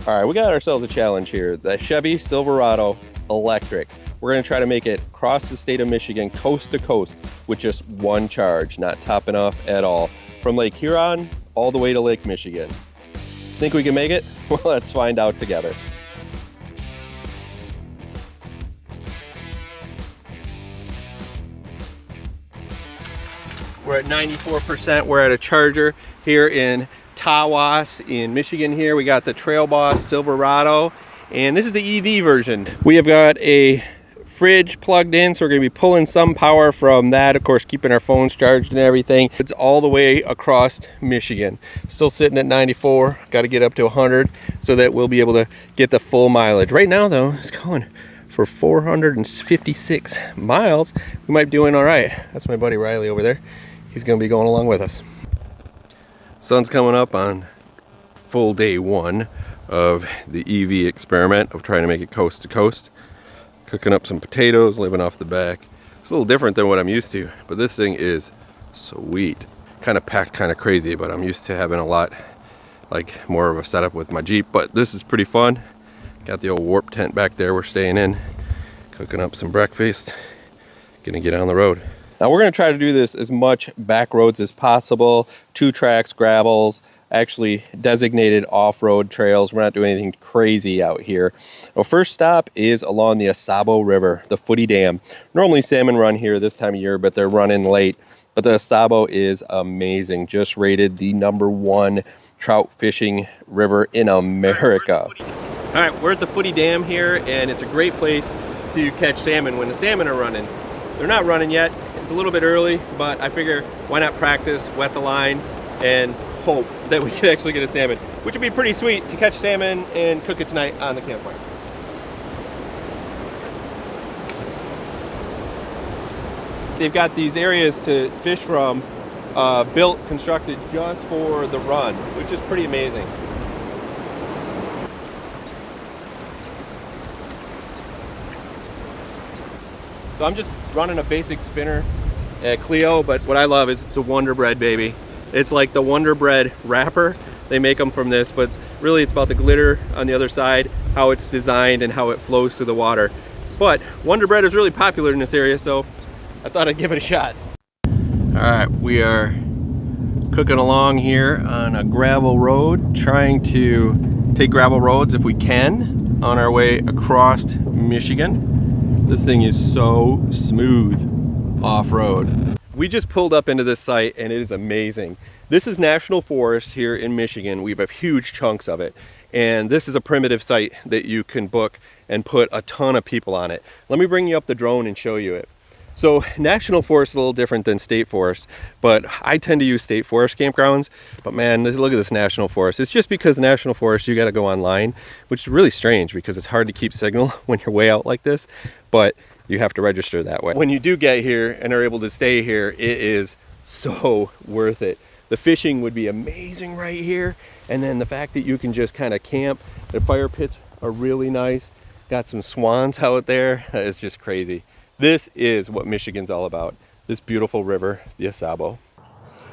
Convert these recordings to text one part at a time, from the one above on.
All right, we got ourselves a challenge here. The Chevy Silverado electric. We're gonna try to make it across the state of Michigan, coast to coast, with just one charge, not topping off at all. From Lake Huron all the way to Lake Michigan. Think we can make it? Well, let's find out together. We're at 94%. We're at a charger here in Tawas in Michigan here. We got the Trail Boss Silverado, and this is the EV version. We have got a fridge plugged in, so we're gonna be pulling some power from that, of course, keeping our phones charged and everything. It's all the way across Michigan. Still sitting at 94, gotta get up to 100 so that we'll be able to get the full mileage. Right now though, it's going for 456 miles. We might be doing all right. That's my buddy Riley over there. He's gonna be going along with us. Sun's coming up on full day one of the EV experiment of trying to make it coast to coast. Cooking up some potatoes, living off the back. It's a little different than what I'm used to, but this thing is sweet. Kind of packed, kind of crazy, but I'm used to having a lot, like more of a setup with my Jeep, but this is pretty fun. Got the old warp tent back there we're staying in. Cooking up some breakfast. Gonna get on the road. Now we're gonna try to do this as much back roads as possible. 2 tracks, gravels, actually designated off-road trails. We're not doing anything crazy out here. Our first stop is along the Asabo River, the Footy Dam. Normally salmon run here this time of year, but they're running late. But the Asabo is amazing. Just rated the #1 trout fishing river in America. All right, we're at the Footy Dam here, and it's a great place to catch salmon when the salmon are running. They're not running yet. It's a little bit early, but I figure why not practice, wet the line, and hope that we can actually get a salmon, which would be pretty sweet to catch salmon and cook it tonight on the campfire. They've got these areas to fish from built, constructed just for the run, which is pretty amazing. So I'm just running a basic spinner at Clio, but what I love is it's a Wonder Bread, baby. It's like the Wonder Bread wrapper. They make them from this, but really it's about the glitter on the other side, how it's designed and how it flows through the water. But Wonder Bread is really popular in this area, so I thought I'd give it a shot. All right, we are cooking along here on a gravel road, trying to take gravel roads if we can on our way across Michigan. This thing is so smooth off-road. We just pulled up into this site and it is amazing. This is national forest here in Michigan. We have huge chunks of it. And this is a primitive site that you can book and put a ton of people on it. Let me bring you up the drone and show you it. So national forest is a little different than state forest, but I tend to use state forest campgrounds. But man, look at this national forest. It's just because national forest, you got to go online, which is really strange because it's hard to keep signal when you're way out like this. But you have to register that way. When you do get here and are able to stay here, it is so worth it. The fishing would be amazing right here. And then the fact that you can just kind of camp, the fire pits are really nice. Got some swans out there. It's just crazy. This is what Michigan's all about. This beautiful river, the Asabo.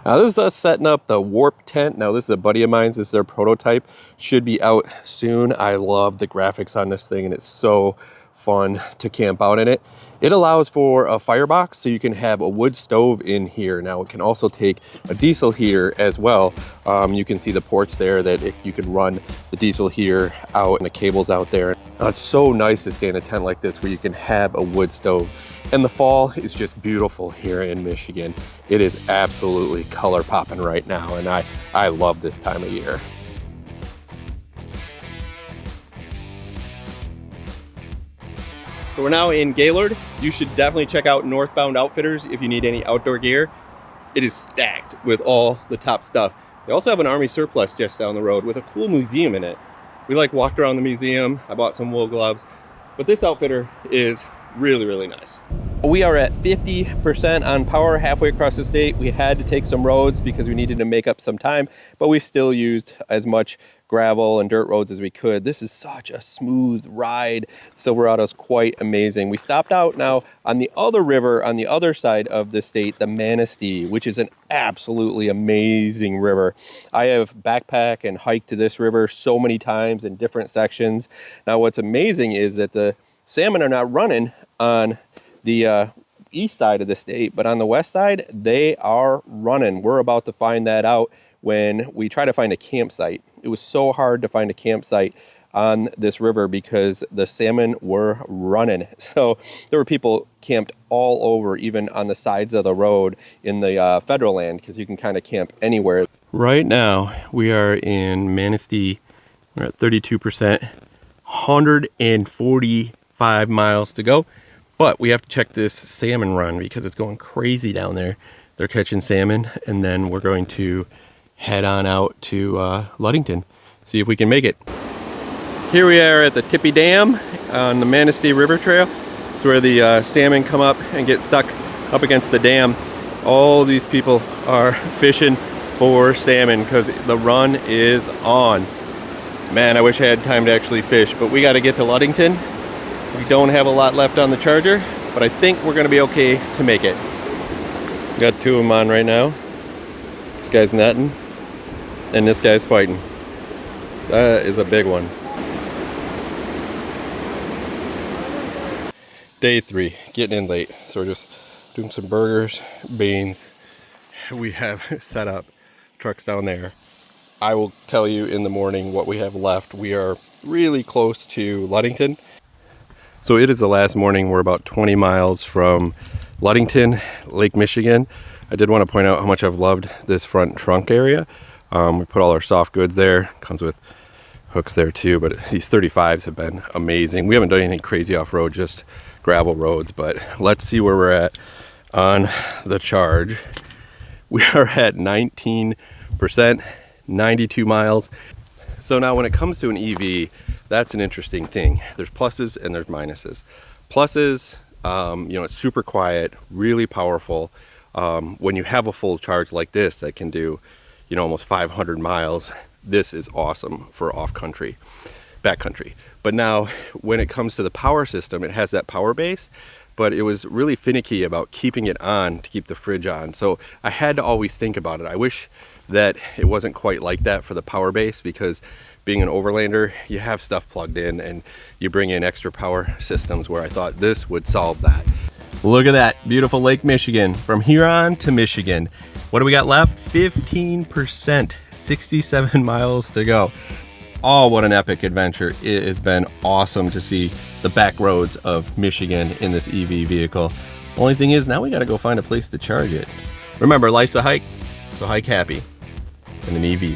Now this is us setting up the warp tent. Now this is a buddy of mine's. This is their prototype. Should be out soon. I love the graphics on this thing and it's so fun to camp out in it. It allows for a firebox, so you can have a wood stove in here. Now it can also take a diesel heater as well. You can see the ports there that you can run the diesel heater out and the cables out there. Now, it's so nice to stay in a tent like this where you can have a wood stove. And the fall is just beautiful here in Michigan. It is absolutely color popping right now, and I love this time of year. So we're now in Gaylord. You should definitely check out Northbound Outfitters if you need any outdoor gear. It is stacked with all the top stuff. They also have an Army surplus just down the road with a cool museum in it. We walked around the museum. I bought some wool gloves, but this outfitter is really, really nice. We are at 50% on power halfway across the state. We had to take some roads because we needed to make up some time, but we still used as much gravel and dirt roads as we could. This is such a smooth ride. Silverado is quite amazing. We stopped out now on the other river on the other side of the state, the Manistee, which is an absolutely amazing river. I have backpacked and hiked to this river so many times in different sections. Now what's amazing is that the salmon are not running on the east side of the state, but on the west side, they are running. We're about to find that out when we try to find a campsite. It was so hard to find a campsite on this river because the salmon were running. So there were people camped all over, even on the sides of the road in the federal land, because you can kind of camp anywhere. Right now, we are in Manistee. We're at 32%, 145 miles to go. But we have to check this salmon run because it's going crazy down there. They're catching salmon, and then we're going to head on out to Ludington, see if we can make it. Here we are at the Tippy Dam on the Manistee River Trail. It's where the salmon come up and get stuck up against the dam. All these people are fishing for salmon because the run is on. Man, I wish I had time to actually fish, but we got to get to Ludington. We don't have a lot left on the charger, but I think we're gonna be okay to make it. Got two of them on right now. This guy's netting, and this guy's fighting. That is a big one. Day 3, getting in late. So we're just doing some burgers, beans. We have set up trucks down there. I will tell you in the morning what we have left. We are really close to Ludington. So it is the last morning. We're about 20 miles from Ludington, Lake Michigan. I did want to point out how much I've loved this front trunk area. We put all our soft goods there. Comes with hooks there too, but these 35s have been amazing. We haven't done anything crazy off-road, just gravel roads, but let's see where we're at on the charge. We are at 19%, 92 miles. So now when it comes to an EV, that's an interesting thing. There's pluses and there's minuses. Pluses, it's super quiet, really powerful. When you have a full charge like this that can do, almost 500 miles, this is awesome for off-country, backcountry. But now when it comes to the power system, it has that power base, but it was really finicky about keeping it on to keep the fridge on. So I had to always think about it. I wish that it wasn't quite like that for the power base, because being an overlander, you have stuff plugged in and you bring in extra power systems, where I thought this would solve that. Look at that, beautiful Lake Michigan. From Huron to Michigan. What do we got left? 15%, 67 miles to go. Oh, what an epic adventure. It has been awesome to see the back roads of Michigan in this EV vehicle. Only thing is, now we gotta go find a place to charge it. Remember, life's a hike, so hike happy in an EV.